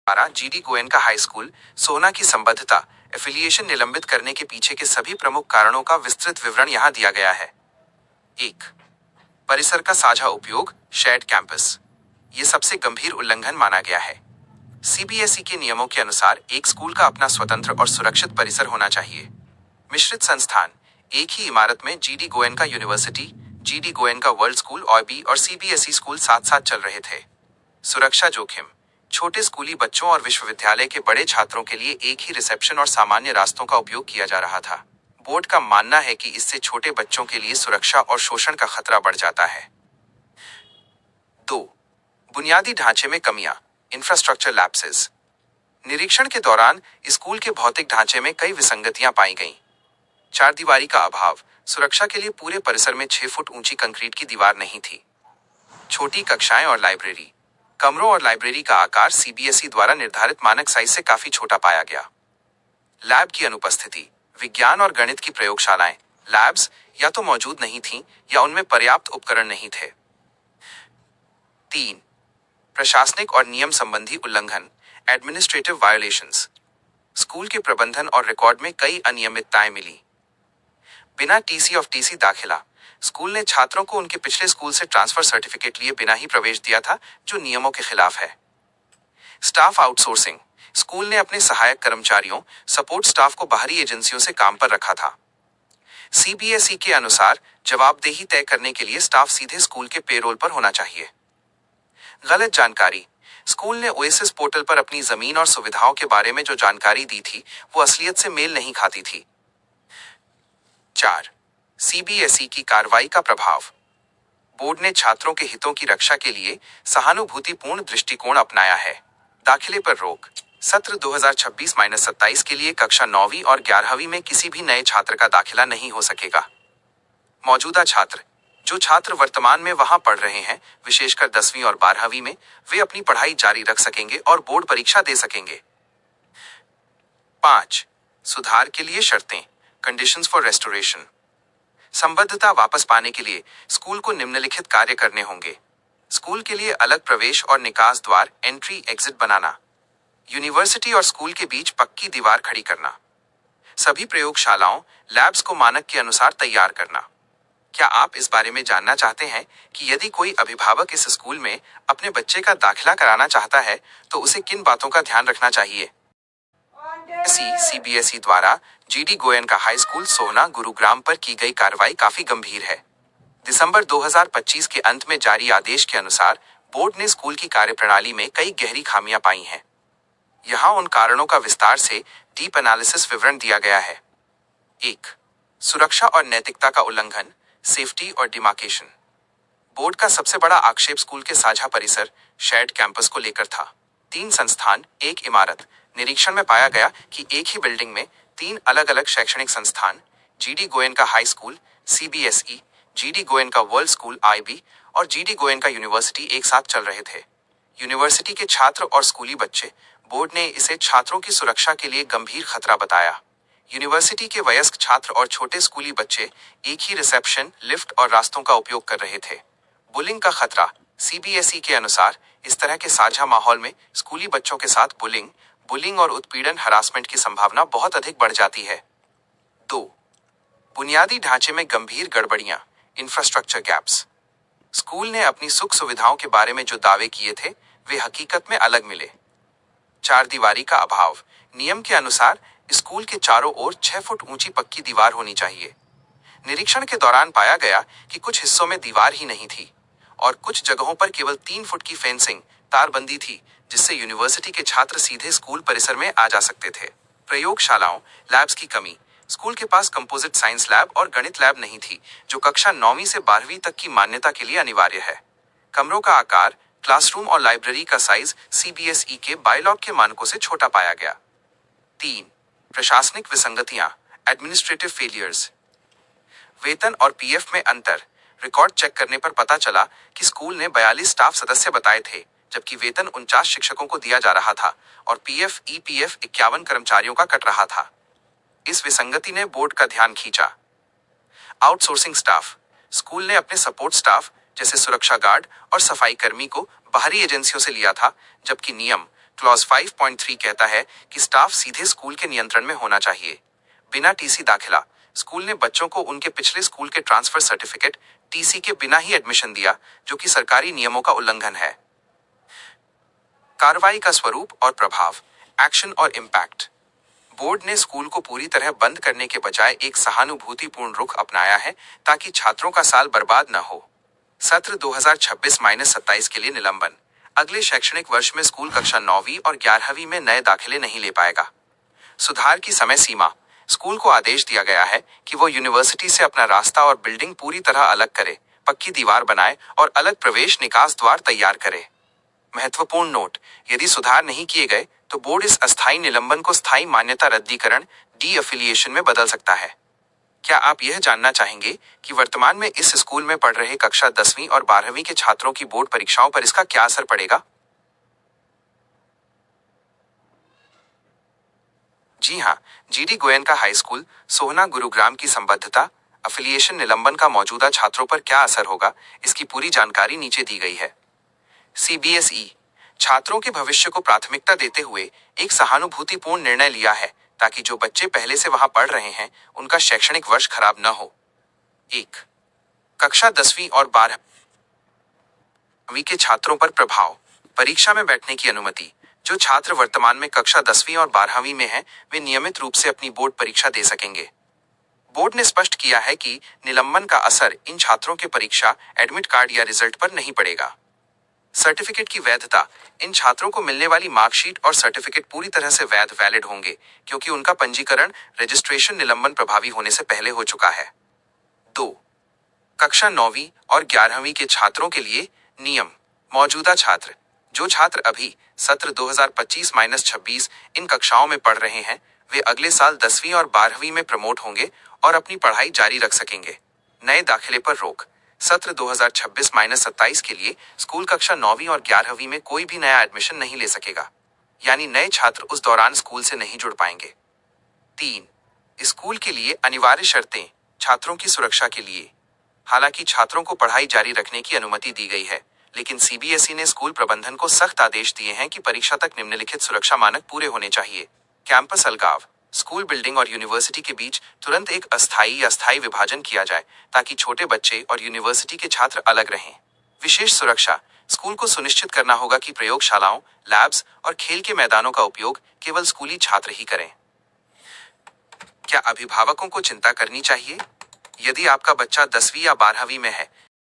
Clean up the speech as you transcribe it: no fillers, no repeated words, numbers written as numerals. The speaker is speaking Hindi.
द्वारा जीडी गोयनका हाई स्कूल सोहना की संबद्धता एफिलिएशन निलंबित करने के पीछे के सभी प्रमुख कारणों का विस्तृत विवरण यहाँ दिया गया है। 1. परिसर का साझा उपयोग, शेयर्ड कैंपस। ये सबसे गंभीर उल्लंघन माना गया है। सीबीएसई के नियमों के अनुसार एक स्कूल का अपना स्वतंत्र और सुरक्षित परिसर होना चाहिए। मिश्रित संस्थान, एक ही इमारत में GD Goenka university, GD Goenka world school IB और सीबीएसई स्कूल साथ साथ चल रहे थे। सुरक्षा जोखिम, छोटे स्कूली बच्चों और विश्वविद्यालय के बड़े छात्रों के लिए एक ही रिसेप्शन और सामान्य रास्तों का उपयोग किया जा रहा था। बोर्ड का मानना है कि इससे छोटे बच्चों के लिए सुरक्षा और शोषण का खतरा बढ़ जाता है। 2. बुनियादी ढांचे में कमियां, इंफ्रास्ट्रक्चर लैप्सेस। निरीक्षण के दौरान स्कूल के भौतिक ढांचे में कई विसंगतियां पाई गईं। चारदीवारी का अभाव, सुरक्षा के लिए पूरे परिसर में 6 फुट ऊंची कंक्रीट की दीवार नहीं थी। छोटी कक्षाएं और लाइब्रेरी, कमरों और लाइब्रेरी का आकार सीबीएसई द्वारा निर्धारित मानक साइज से काफी छोटा पाया गया। लैब की अनुपस्थिति, विज्ञान और गणित की प्रयोगशालाएं, लैब्स या तो मौजूद नहीं थीं या उनमें पर्याप्त उपकरण नहीं थे। 3. प्रशासनिक और नियम संबंधी उल्लंघन, एडमिनिस्ट्रेटिव वायोलेशंस। स्कूल के प्रबंधन और रिकॉर्ड में कई अनियमितताएं मिली। बिना टीसी दाखिला, स्कूल ने छात्रों को उनके पिछले स्कूल से ट्रांसफर सर्टिफिकेट लिए बिना ही प्रवेश दिया था, जो नियमों के खिलाफ है। स्टाफ आउटसोर्सिंग, स्कूल ने अपने सहायक कर्मचारियों, सपोर्ट स्टाफ को बाहरी एजेंसियों से काम पर रखा था। सीबीएसई के अनुसार जवाबदेही तय करने के लिए स्टाफ सीधे स्कूल के पेरोल पर होना चाहिए। गलत जानकारी, स्कूल ने ओएसिस पोर्टल पर अपनी जमीन और सुविधाओं के बारे में जो जानकारी दी थी वो असलियत से मेल नहीं खाती थी। 4. सीबीएसई की कार्रवाई का प्रभाव। बोर्ड ने छात्रों के हितों की रक्षा के लिए सहानुभूतिपूर्ण दृष्टिकोण अपनाया है। दाखिले पर रोक, सत्र 2026-27 के लिए कक्षा 9वीं और 11वीं में किसी भी नए छात्र का दाखिला नहीं हो सकेगा। मौजूदा छात्र, जो छात्र वर्तमान में वहां पढ़ रहे हैं, विशेषकर 10वीं और 12वीं में, वे अपनी पढ़ाई जारी रख सकेंगे और बोर्ड परीक्षा दे सकेंगे। 5. सुधार के लिए शर्तें, कंडीशंस फॉर रेस्टोरेशन। संबद्धता वापस पाने के लिए स्कूल को निम्नलिखित कार्य करने होंगे। स्कूल के लिए अलग प्रवेश और निकास द्वार, एंट्री एग्जिट बनाना। यूनिवर्सिटी और स्कूल के बीच पक्की दीवार खड़ी करना। सभी प्रयोगशालाओं, लैब्स को मानक के अनुसार तैयार करना। क्या आप इस बारे में जानना चाहते हैं कि यदि कोई अभिभावक इस स्कूल में अपने बच्चे का दाखिला कराना चाहता है तो उसे किन बातों का ध्यान रखना चाहिए? सीबीएसई द्वारा जीडी गोयनका हाई स्कूल सोहना, गुरुग्राम पर की गई कार्रवाई काफी गंभीर है। दिसंबर 2025 के अंत में जारी आदेश के अनुसार बोर्ड ने स्कूल की कार्यप्रणाली में कई गहरी खामियां पाई हैं। यहाँ उन कारणों का विस्तार से डीप एनालिसिस विवरण दिया गया है। 1. सुरक्षा और नैतिकता का उल्लंघन, सेफ्टी और डिमार्केशन। बोर्ड का सबसे बड़ा आक्षेप स्कूल के साझा परिसर, शेयर्ड कैंपस को लेकर था। 3 संस्थान, एक इमारत। निरीक्षण में पाया गया कि एक ही बिल्डिंग में 3 अलग अलग शैक्षणिक संस्थान, GD Goenka high school CBSE, GD Goenka world school IB और जीडी गोयनका यूनिवर्सिटी एक साथ चल रहे थे। यूनिवर्सिटी के छात्र और स्कूली बच्चे, बोर्ड ने इसे छात्रों की सुरक्षा के लिए गंभीर खतरा बताया। यूनिवर्सिटी के वयस्क छात्र और छोटे स्कूली बच्चे एक ही रिसेप्शन, लिफ्ट और रास्तों का उपयोग कर रहे थे। बुलिंग का खतरा, सीबीएसई के अनुसार इस तरह के साझा माहौल में स्कूली बच्चों के साथ बुलिंग और उत्पीड़न, हरासमेंट की संभावना बहुत अधिक बढ़ जाती है। 2. बुनियादी ढांचे में गंभीर गड़बड़ियां, इंफ्रास्ट्रक्चर गैप्स। स्कूल ने अपनी सुख सुविधाओं के बारे में जो दावे किए थे वे हकीकत में अलग मिले। चारदीवारी का अभाव, नियम के अनुसार स्कूल के चारों ओर 6 फुट ऊंची पक्की दीवार होनी चाहिए। निरीक्षण के दौरान पाया गया कि कुछ हिस्सों में दीवार ही नहीं थी और कुछ जगहों पर केवल 3 फुट की फेंसिंग, तारबंदी थी, जिससे यूनिवर्सिटी के छात्र सीधे स्कूल परिसर में आ जा सकते थे। प्रयोगशालाओं, लैब्स की कमी, स्कूल के पास कंपोजिट साइंस लैब और गणित लैब नहीं थी, जो कक्षा 9वीं से 12वीं तक की मान्यता के लिए अनिवार्य है। कमरों का आकार, क्लासरूम और लाइब्रेरी का साइज सीबीएसई के बायलॉग के मानकों से छोटा पाया गया। 3. प्रशासनिक विसंगतियां, एडमिनिस्ट्रेटिव फेलियर्स। वेतन और पीएफ में अंतर, रिकॉर्ड चेक करने पर पता चला कि स्कूल ने 42 स्टाफ सदस्य बताए थे, जबकि वेतन 49 शिक्षकों को दिया जा रहा था और पीएफ ईपीएफ 51 कर्मचारियों का कट रहा था। इस विसंगति ने बोर्ड का ध्यान खींचा। आउटसोर्सिंग स्टाफ, स्कूल ने अपने सपोर्ट स्टाफ जैसे सुरक्षा गार्ड और सफाई कर्मी को बाहरी एजेंसियों से लिया था, जबकि नियम क्लॉज 5.3 कहता है कि स्टाफ सीधे स्कूल के नियंत्रण में होना चाहिए। बिना टीसी दाखिला, स्कूल ने बच्चों को उनके पिछले स्कूल के ट्रांसफर सर्टिफिकेट टीसी के बिना ही एडमिशन दिया, जो कि सरकारी नियमों का उल्लंघन है। कार्रवाई का स्वरूप और प्रभाव, एक्शन और इम्पैक्ट। बोर्ड ने स्कूल को पूरी तरह बंद करने के बजाय एक सहानुभूतिपूर्ण रुख अपनाया है ताकि छात्रों का साल बर्बाद न हो। सत्र 2026-27 के लिए निलंबन। अगले शैक्षणिक वर्ष में स्कूल कक्षा 9वीं और 11वीं में नए दाखिले नहीं ले पाएगा। सुधार की समय सीमा। स्कूल को आदेश दिया गया है कि वो यूनिवर्सिटी से अपना रास्ता और बिल्डिंग पूरी तरह अलग करे, पक्की दीवार बनाए और अलग प्रवेश निकास द्वार तैयार करे। महत्वपूर्ण नोट, यदि सुधार नहीं किए गए तो बोर्ड इस अस्थायी निलंबन को स्थायी मान्यता रद्दीकरण डी अफिलिएशन में बदल सकता है। क्या आप यह जानना चाहेंगे कि वर्तमान में इस स्कूल में पढ़ रहे कक्षा 10वीं और 12वीं के छात्रों की बोर्ड परीक्षाओं पर इसका क्या असर पड़ेगा? जी हाँ, जीडी गोयनका हाई स्कूल, सोहना गुरुग्राम की संबद्धता, अफिलिएशन निलंबन का मौजूदा छात्रों पर क्या असर होगा, इसकी पूरी जानकारी नीचे दी गई है। सीबीएसई छात्रों के भविष्य को प्राथमिकता देते हुए एक सहानुभूतिपूर्ण निर्णय लिया है ताकि जो बच्चे पहले से वहां पढ़ रहे हैं उनका शैक्षणिक वर्ष खराब न हो। 1. कक्षा 10वीं और 12वीं के छात्रों पर प्रभाव। परीक्षा में बैठने की अनुमति। जो छात्र वर्तमान में कक्षा 10वीं और 12वीं में हैं, वे नियमित रूप से अपनी बोर्ड परीक्षा दे सकेंगे। बोर्ड ने स्पष्ट किया है कि निलंबन का असर इन छात्रों के परीक्षा, एडमिट कार्ड या रिजल्ट पर नहीं पड़ेगा। सर्टिफिकेट की वैधता। इन छात्रों को मिलने वाली मार्कशीट और सर्टिफिकेट पूरी तरह से वैलिड होंगे क्योंकि उनका पंजीकरण, रजिस्ट्रेशन निलंबन प्रभावी होने से पहले हो चुका है। 2. कक्षा 9वीं और 11वीं के छात्रों के लिए नियम। मौजूदा छात्र, जो छात्र अभी सत्र 2025-26 इन कक्षाओं में पढ़ रहे हैं, वे अगले साल 10वीं और 12वीं में प्रमोट होंगे और अपनी पढ़ाई जारी रख सकेंगे। नए दाखिले पर रोक। सत्र 2026-27 के लिए स्कूल कक्षा 9वीं और 11वीं में कोई भी नया एडमिशन नहीं ले सकेगा, यानी नए छात्र उस दौरान स्कूल से नहीं जुड़ पाएंगे। 3. स्कूल के लिए अनिवार्य शर्तें। छात्रों की सुरक्षा के लिए। हालांकि छात्रों को पढ़ाई जारी रखने की अनुमति दी गई है, लेकिन सीबीएसई ने स्कूल प्रबंधन को सख्त आदेश दिए हैं कि परीक्षा तक निम्नलिखित सुरक्षा मानक पूरे होने चाहिए। कैंपस अलगाव। स्कूल बिल्डिंग और यूनिवर्सिटी के बीच तुरंत एक अस्थायी या स्थायी विभाजन किया जाए ताकि छोटे बच्चे और यूनिवर्सिटी के छात्र अलग रहें। विशेष सुरक्षा। स्कूल को सुनिश्चित करना होगा कि प्रयोगशालाओं, लैब्स और खेल के मैदानों का उपयोग केवल स्कूली छात्र ही करें। क्या अभिभावकों को चिंता करनी चाहिए? यदि आपका बच्चा 10वीं या 12वीं में है,